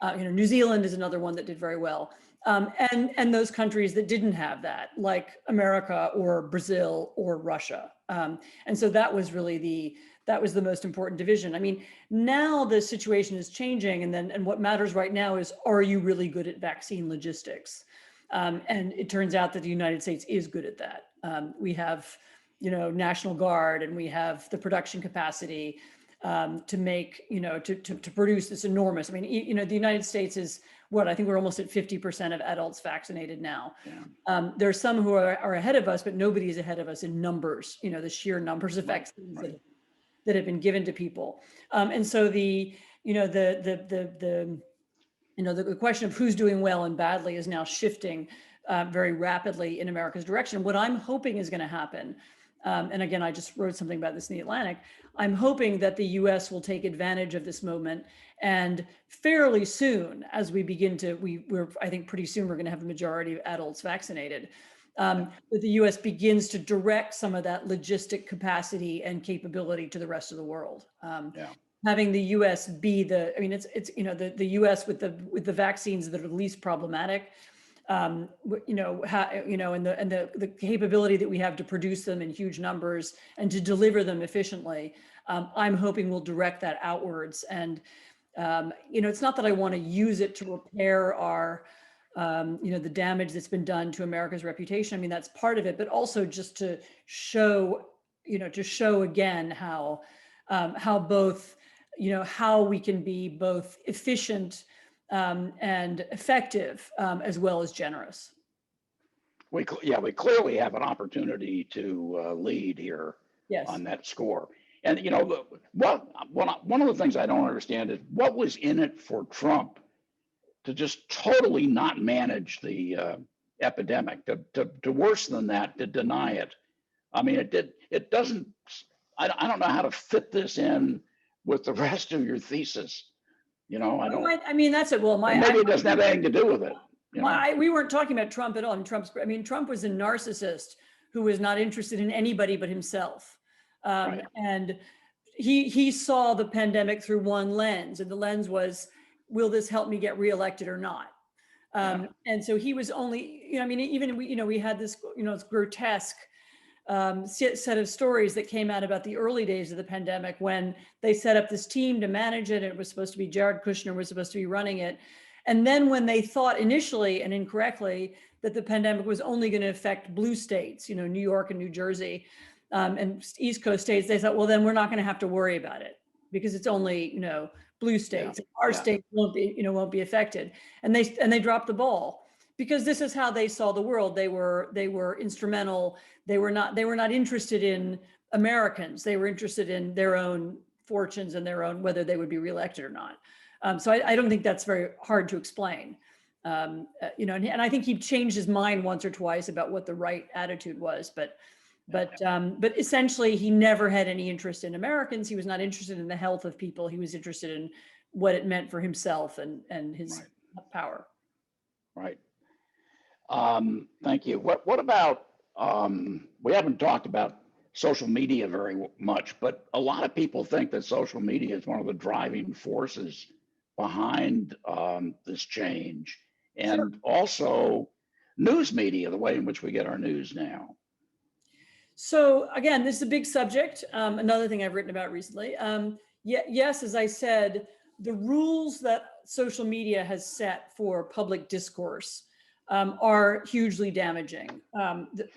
You know, New Zealand is another one that did very well. And those countries that didn't have that, like America or Brazil or Russia. And so that was really that was the most important division. I mean, now the situation is changing, and what matters right now is, are you really good at vaccine logistics? And it turns out that the United States is good at that. We have, you know, National Guard, and we have the production capacity to make, you know, to produce this enormous. I mean, you know, the United States is what, I think we're almost at 50% of adults vaccinated now. There are some who are ahead of us, but nobody is ahead of us in numbers, you know, the sheer numbers of vaccines that have been given to people. And so the question of who's doing well and badly is now shifting very rapidly in America's direction. What I'm hoping is going to happen, and again, I just wrote something about this in the Atlantic, I'm hoping that the US will take advantage of this moment, and fairly soon, as we begin to, I think pretty soon we're going to have a majority of adults vaccinated, that the US begins to direct some of that logistic capacity and capability to the rest of the world. Having the US be I mean, it's you know, the US with the vaccines that are least problematic, and the capability that we have to produce them in huge numbers and to deliver them efficiently, I'm hoping we'll direct that outwards. And you know, it's not that I want to use it to repair our you know, the damage that's been done to America's reputation. I mean, that's part of it, but also just to show, you know, to show again how both, you know, how we can be both efficient and effective, as well as generous. We clearly have an opportunity to lead here on that score. And, you know, one of the things I don't understand is what was in it for Trump to just totally not manage the epidemic, to worse than that, to deny it. I mean, it doesn't, I don't know how to fit this in with the rest of your thesis. You know, I mean, that's it. Well, maybe it doesn't have anything to do with it. We weren't talking about Trump at all. And Trump was a narcissist who was not interested in anybody but himself. And he saw the pandemic through one lens, and the lens was, will this help me get reelected or not? And so he was only, you know, I mean, even we had this, you know, it's grotesque set of stories that came out about the early days of the pandemic when they set up this team to manage it. It was supposed to be Jared Kushner was supposed to be running it. And then when they thought initially and incorrectly that the pandemic was only going to affect blue states, you know, New York and New Jersey, and East Coast states, they thought, well, then we're not going to have to worry about it because it's only, you know, blue states. Our state won't be affected. And they dropped the ball because this is how they saw the world. They were instrumental. They were not interested in Americans. They were interested in their own fortunes and their own, whether they would be reelected or not. So I don't think that's very hard to explain. You know, and I think he changed his mind once or twice about what the right attitude was, but essentially he never had any interest in Americans. He was not interested in the health of people. He was interested in what it meant for himself and his power. Right. Thank you. What about, we haven't talked about social media very much, but a lot of people think that social media is one of the driving forces behind this change, and also news media, the way in which we get our news now. So again, this is a big subject. Another thing I've written about recently. Yes, as I said, the rules that social media has set for public discourse are hugely damaging.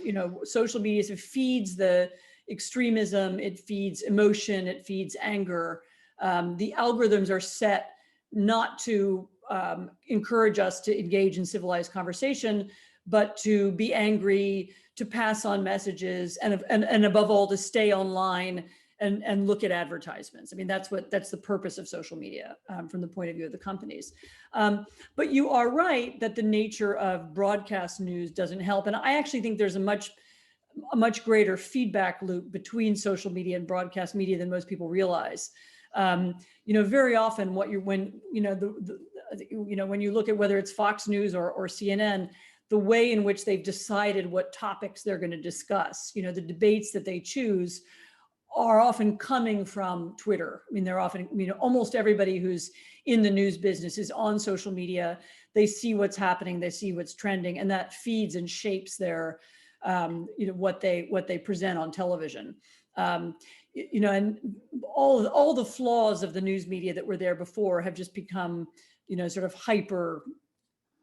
You know, social media feeds the extremism, it feeds emotion, it feeds anger. The algorithms are set not to encourage us to engage in civilized conversation, but to be angry, to pass on messages, and above all, to stay online and look at advertisements. I mean, that's the purpose of social media from the point of view of the companies. But you are right that the nature of broadcast news doesn't help. And I actually think there's a much greater feedback loop between social media and broadcast media than most people realize. Very often when you look at whether it's Fox News or CNN, the way in which they've decided what topics they're going to discuss, the debates that they choose are often coming from Twitter. I mean, they're often, almost everybody who's in the news business is on social media. They see what's happening, they see what's trending, and that feeds and shapes their, what they present on television. And all the flaws of the news media that were there before have just become, sort of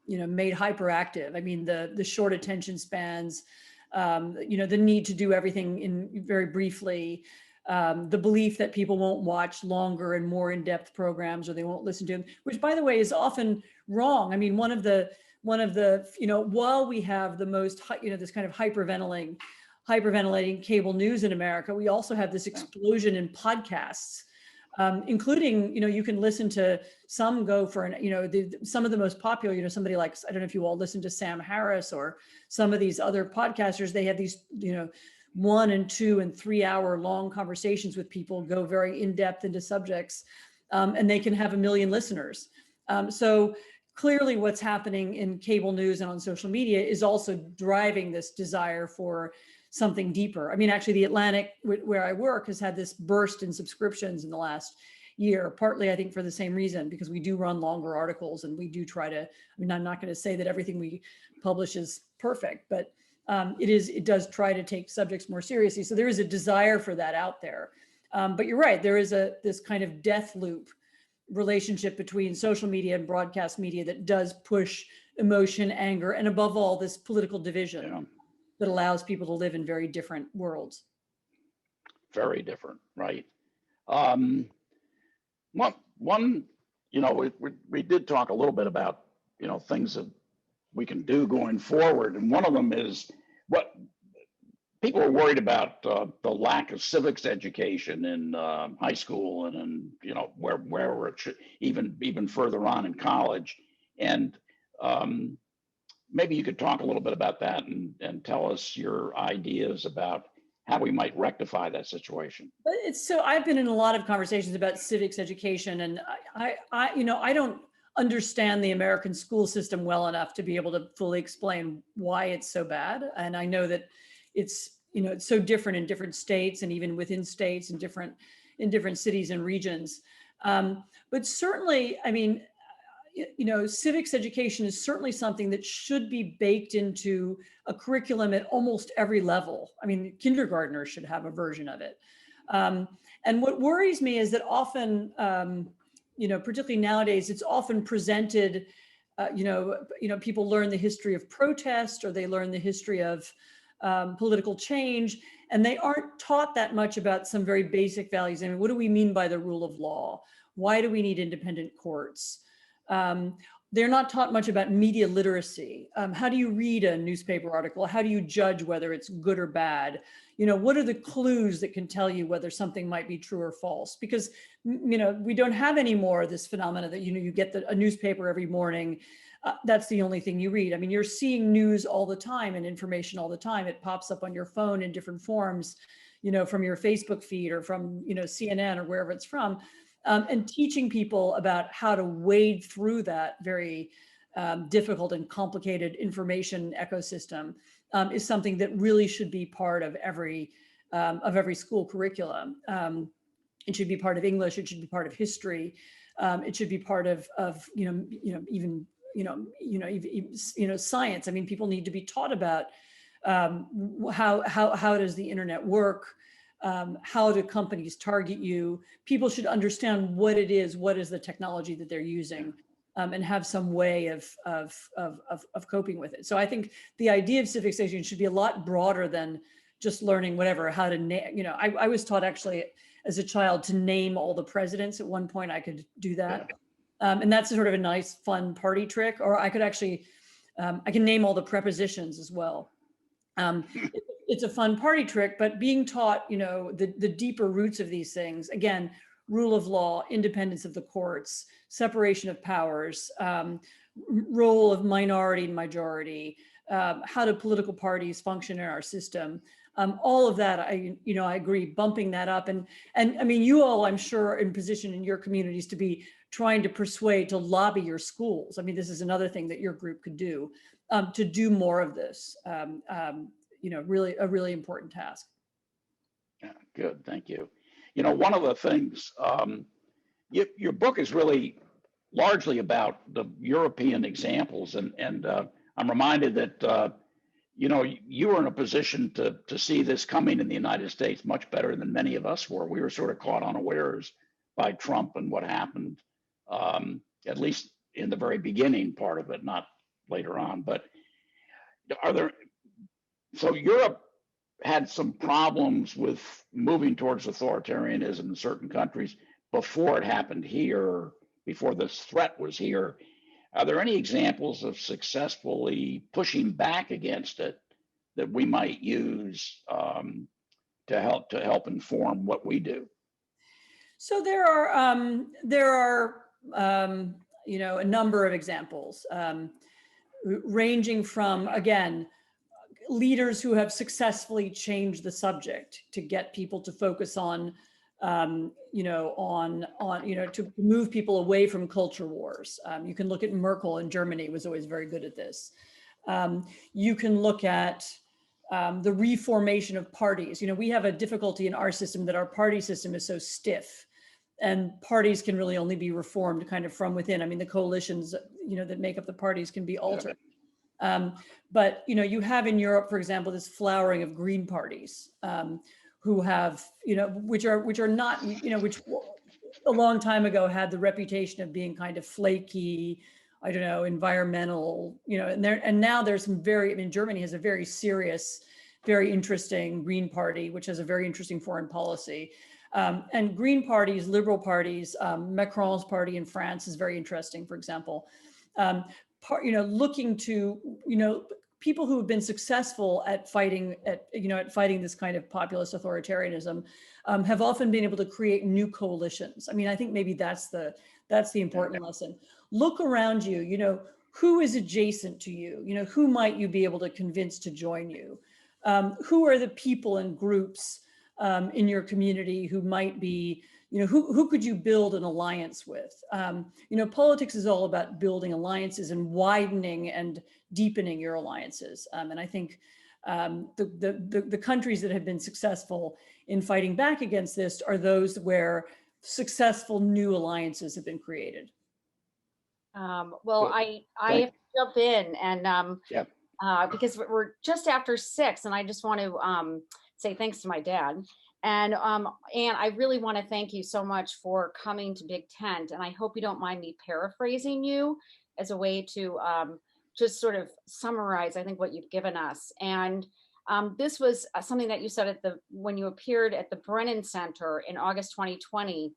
made hyperactive. I mean, the short attention spans, the need to do everything in very briefly, the belief that people won't watch longer and more in-depth programs, or they won't listen to them, which, by the way, is often wrong. I mean, one of the while we have the most, this kind of hyperventilating cable news in America, we also have this explosion in podcasts, including, you can listen to some go for some of the most popular, somebody like, I don't know if you all listen to Sam Harris or some of these other podcasters, they have these, 1 and 2 and 3 hour long conversations with people, go very in depth into subjects, and they can have 1 million listeners. So clearly what's happening in cable news and on social media is also driving this desire for something deeper. I mean, actually the Atlantic, where I work, has had this burst in subscriptions in the last year, partly I think for the same reason, because we do run longer articles and we do try to, I'm not going to say that everything we publish is perfect, but it does try to take subjects more seriously. So there is a desire for that out there. But you're right, there is this kind of death loop relationship between social media and broadcast media that does push emotion, anger, and above all, this political division that allows people to live in very different worlds. Very different, right? One, we did talk a little bit about, things that we can do going forward. And one of them is what people are worried about, the lack of civics education in high school and where it should, even further on in college. And maybe you could talk a little bit about that and tell us your ideas about how we might rectify that situation. I've been in a lot of conversations about civics education, and I don't understand the American school system well enough to be able to fully explain why it's so bad. And I know that it's so different in different states and even within states and in different cities and regions. But certainly, I mean, civics education is certainly something that should be baked into a curriculum at almost every level. I mean, kindergartners should have a version of it. And what worries me is that often, particularly nowadays, it's often presented, people learn the history of protest, or they learn the history of political change, and they aren't taught that much about some very basic values. I mean, what do we mean by the rule of law? Why do we need independent courts? They're not taught much about media literacy. How do you read a newspaper article? How do you judge whether it's good or bad? What are the clues that can tell you whether something might be true or false? Because, we don't have any more this phenomena that, you get a newspaper every morning. That's the only thing you read. I mean, you're seeing news all the time and information all the time. It pops up on your phone in different forms, from your Facebook feed or from, CNN or wherever it's from. And teaching people about how to wade through that very difficult and complicated information ecosystem is something that really should be part of every school curriculum. It should be part of English. It should be part of history. It should be part of even science. I mean, people need to be taught about how does the internet work. How do companies target you? People should understand what it is, what is the technology that they're using, and have some way of coping with it. So I think the idea of civics education should be a lot broader than just learning how to I was taught actually as a child to name all the presidents. At one point I could do that. And that's sort of a nice, fun party trick. Or I could actually, I can name all the prepositions as well. It's a fun party trick, but being taught, the deeper roots of these things, again, rule of law, independence of the courts, separation of powers, role of minority and majority, how do political parties function in our system? All of that, I agree, bumping that up. And I mean, you all, I'm sure, are in position in your communities to be trying to persuade, to lobby your schools. I mean, this is another thing that your group could do, to do more of this. Really a really important task. Yeah, good, thank you. One of the things, your book is really largely about the European examples, and I'm reminded that you were in a position to see this coming in the United States much better than many of us were. We were sort of caught unawares by Trump and what happened, at least in the very beginning part of it, not later on. But so Europe had some problems with moving towards authoritarianism in certain countries before it happened here, before this threat was here. Are there any examples of successfully pushing back against it that we might use to help inform what we do? So there are a number of examples, ranging from, again, leaders who have successfully changed the subject to get people to focus on to move people away from culture wars. You can look at Merkel in Germany, was always very good at this. You can look at the reformation of parties. We have a difficulty in our system that our party system is so stiff, and parties can really only be reformed kind of from within. I mean, the coalitions, that make up the parties can be altered. But you have in Europe, for example, this flowering of green parties, who have, which are not, which a long time ago had the reputation of being kind of flaky, I don't know, environmental, and now there's some Germany has a very serious, very interesting Green Party, which has a very interesting foreign policy. And Green parties, liberal parties, Macron's party in France is very interesting, for example. Looking to, people who have been successful at fighting this kind of populist authoritarianism have often been able to create new coalitions. I mean, I think maybe that's the important lesson. Look around you, who is adjacent to you? Who might you be able to convince to join you? Who are the people and groups in your community who might be, who could you build an alliance with? Politics is all about building alliances and widening and deepening your alliances. And I think the countries that have been successful in fighting back against this are those where successful new alliances have been created. Well, I have to jump in and because we're just after 6, and I just want to say thanks to my dad. And Anne, I really want to thank you so much for coming to Big Tent. And I hope you don't mind me paraphrasing you as a way to just sort of summarize, I think, what you've given us. And this was something that you said when you appeared at the Brennan Center in August 2020.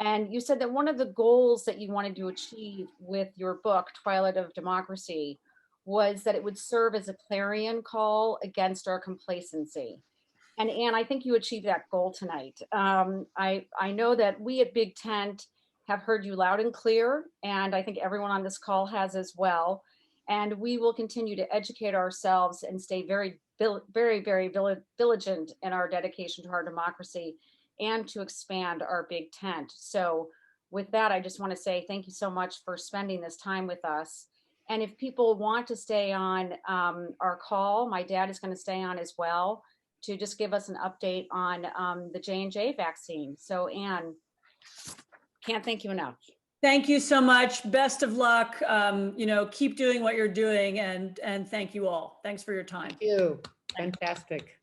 And you said that one of the goals that you wanted to achieve with your book, Twilight of Democracy, was that it would serve as a clarion call against our complacency. And Anne, I think you achieved that goal tonight. I know that we at Big Tent have heard you loud and clear, and I think everyone on this call has as well. And we will continue to educate ourselves and stay very, very, very diligent in our dedication to our democracy and to expand our Big Tent. So with that, I just want to say thank you so much for spending this time with us. And if people want to stay on our call, my dad is going to stay on as well, to just give us an update on the J&J vaccine. So Anne, can't thank you enough. Thank you so much. Best of luck. Keep doing what you're doing, and thank you all. Thank you for your time. Thank you. Fantastic.